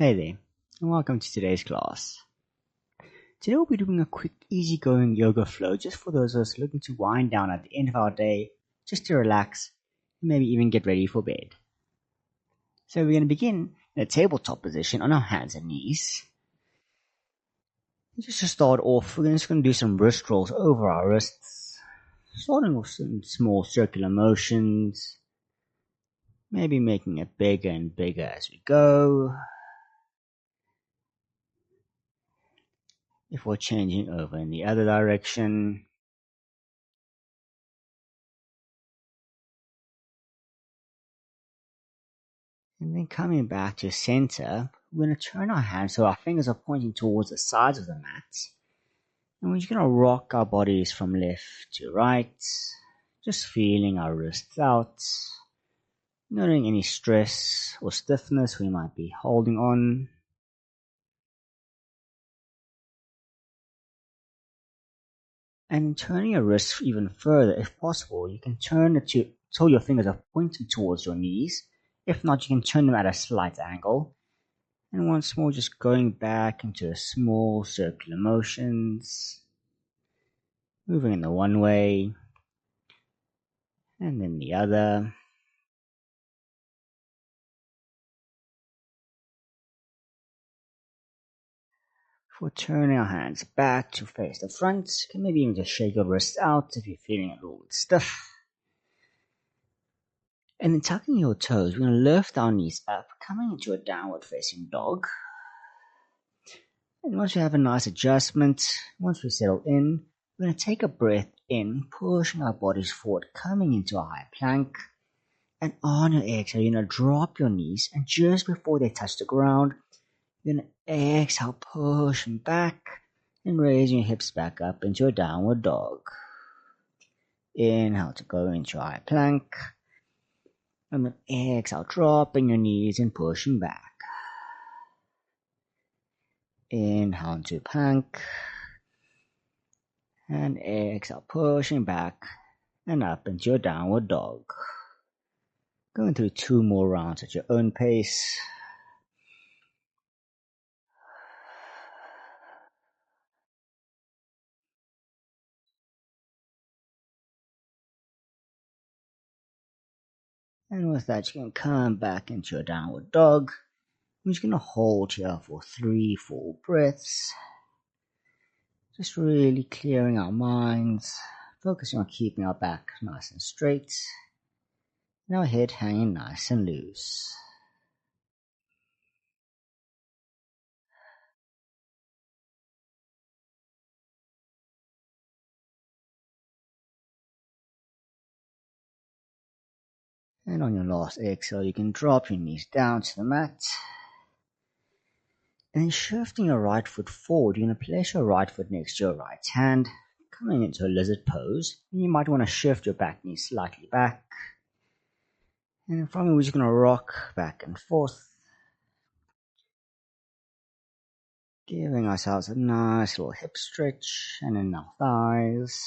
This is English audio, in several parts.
Hey there, and welcome to today's class. Today we'll be doing a quick, easygoing yoga flow just for those of us looking to wind down at the end of our day, just to relax, and maybe even get ready for bed. So we're going to begin in a tabletop position on our hands and knees. And just to start off, we're just going to do some wrist rolls over our wrists, starting with some small circular motions, maybe making it bigger and bigger as we go. Before changing over in the other direction. And then coming back to center, we're going to turn our hands so our fingers are pointing towards the sides of the mat. And we're just going to rock our bodies from left to right, just feeling our wrists out, noting any stress or stiffness we might be holding on. And turning your wrists even further, if possible, you can turn it so your fingers are pointing towards your knees. If not, you can turn them at a slight angle. And once more, just going back into small circular motions, moving in the one way, and then the other. Before turning our hands back to face the front, you can maybe even just shake your wrists out if you're feeling a little bit stiff. And then tucking your toes, we're going to lift our knees up, coming into a downward facing dog. And once we have a nice adjustment, once we settle in, we're going to take a breath in, pushing our bodies forward, coming into a high plank. And on your exhale, you're going to drop your knees, and just before they touch the ground, you're going to exhale, pushing back, and raising your hips back up into a downward dog. Inhale to go into a high plank. And then exhale, dropping your knees and pushing back. Inhale into plank. And exhale, pushing back and up into your downward dog. Going through 2 more rounds at your own pace. And with that, you can come back into your downward dog. I'm just going to hold here for 3 full breaths. Just really clearing our minds, focusing on keeping our back nice and straight, and our head hanging nice and loose. And on your last exhale, you can drop your knees down to the mat. And then shifting your right foot forward, you're going to place your right foot next to your right hand, coming into a lizard pose. And you might want to shift your back knee slightly back. And from here, we're just going to rock back and forth, giving ourselves a nice little hip stretch and in our thighs.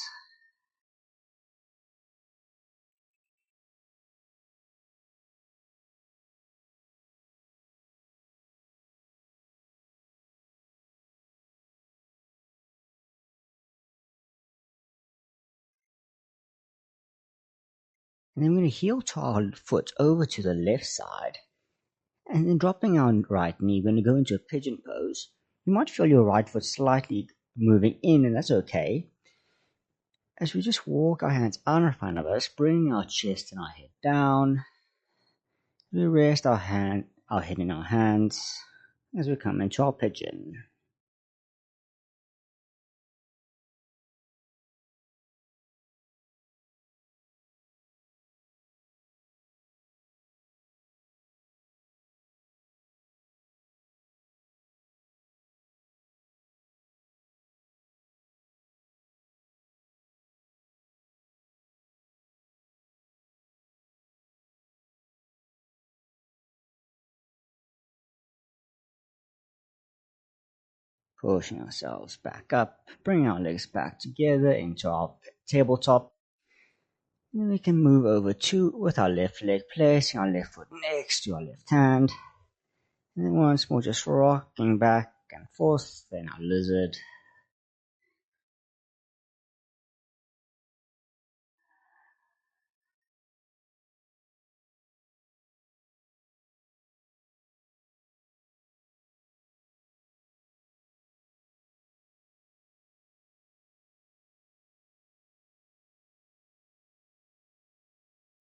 And then we're going to heel to our foot over to the left side. And then dropping our right knee, we're going to go into a pigeon pose. You might feel your right foot slightly moving in, and that's okay. As we just walk our hands out in front of us, bringing our chest and our head down. We rest our head in our hands as we come into our pigeon. Pushing ourselves back up, bringing our legs back together into our tabletop. And then we can move over with our left leg, placing our left foot next to our left hand. And then once more, just rocking back and forth, then our lizard.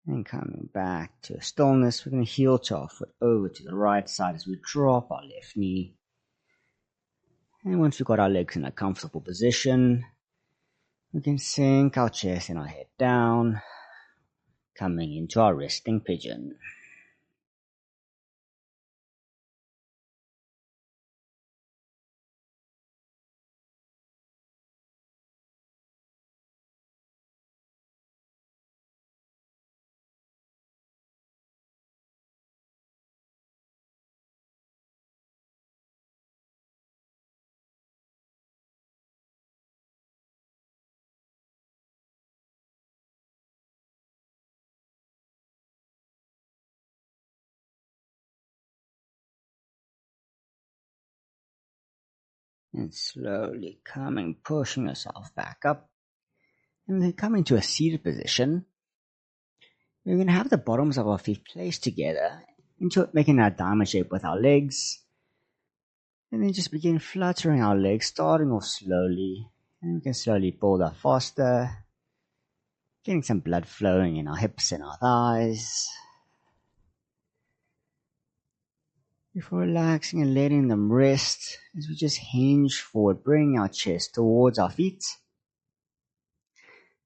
And coming back to stillness, we're going to heel to our foot over to the right side as we drop our left knee. And once we've got our legs in a comfortable position, we can sink our chest and our head down, coming into our resting pigeon. And slowly coming, pushing yourself back up. And then come into a seated position. We're going to have the bottoms of our feet placed together, making a diamond shape with our legs. And then just begin fluttering our legs, starting off slowly. And we can slowly pull up faster, getting some blood flowing in our hips and our thighs. Before relaxing and letting them rest, as we just hinge forward, bringing our chest towards our feet,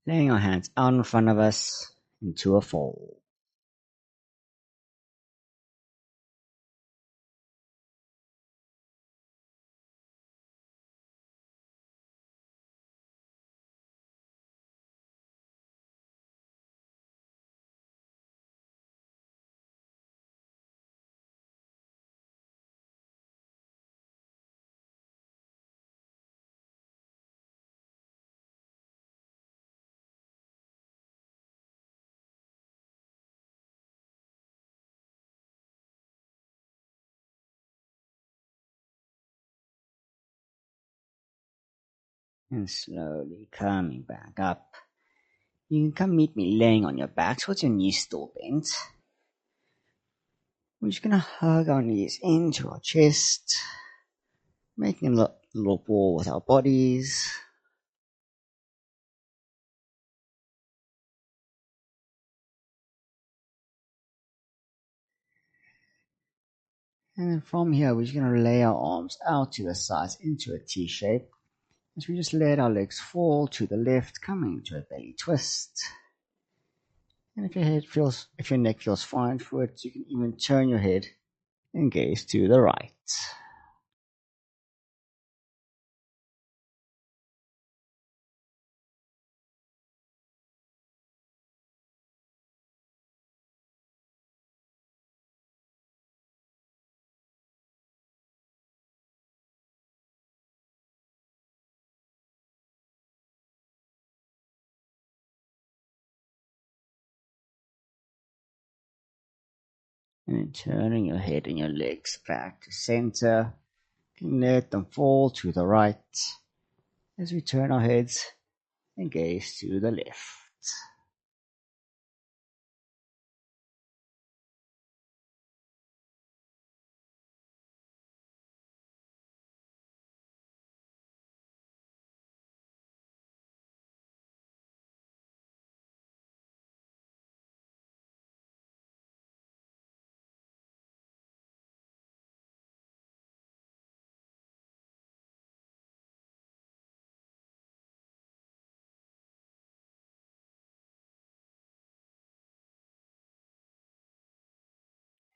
laying our hands out in front of us into a fold. And slowly coming back up. You can come meet me laying on your back so your knees still bent. We're just going to hug our knees into our chest, making a little ball with our bodies. And then from here, we're just going to lay our arms out to the sides into a T shape. As we just let our legs fall to the left, coming to a belly twist. And if your neck feels fine for it, you can even turn your head and gaze to the right. And then turning your head and your legs back to center. And let them fall to the right as we turn our heads and gaze to the left.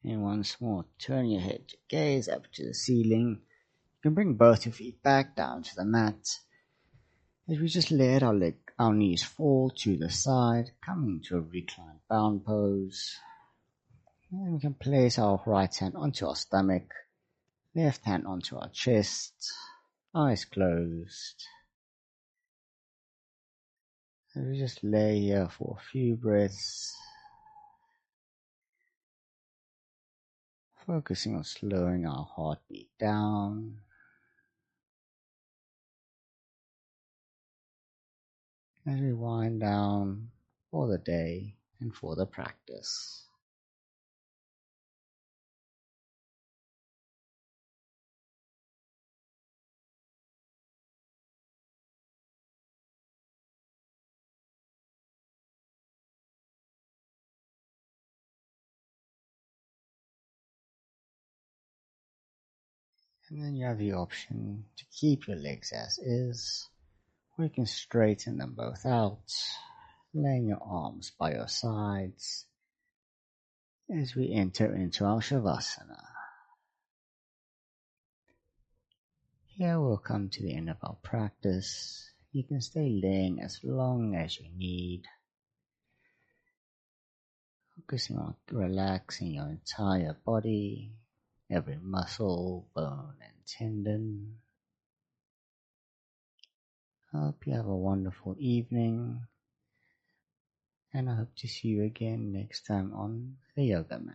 And once more, turn your head to gaze up to the ceiling. You can bring both your feet back down to the mat as we just let our knees fall to the side, coming to a reclined bound pose. And we can place our right hand onto our stomach, left hand onto our chest, eyes closed. And we just lay here for a few breaths. Focusing on slowing our heartbeat down as we wind down for the day and for the practice. And then you have the option to keep your legs as is, or you can straighten them both out, laying your arms by your sides as we enter into our Shavasana. Here we'll come to the end of our practice. You can stay laying as long as you need, focusing on relaxing your entire body, every muscle, bone, and tendon. I hope you have a wonderful evening, and I hope to see you again next time on the yoga mat.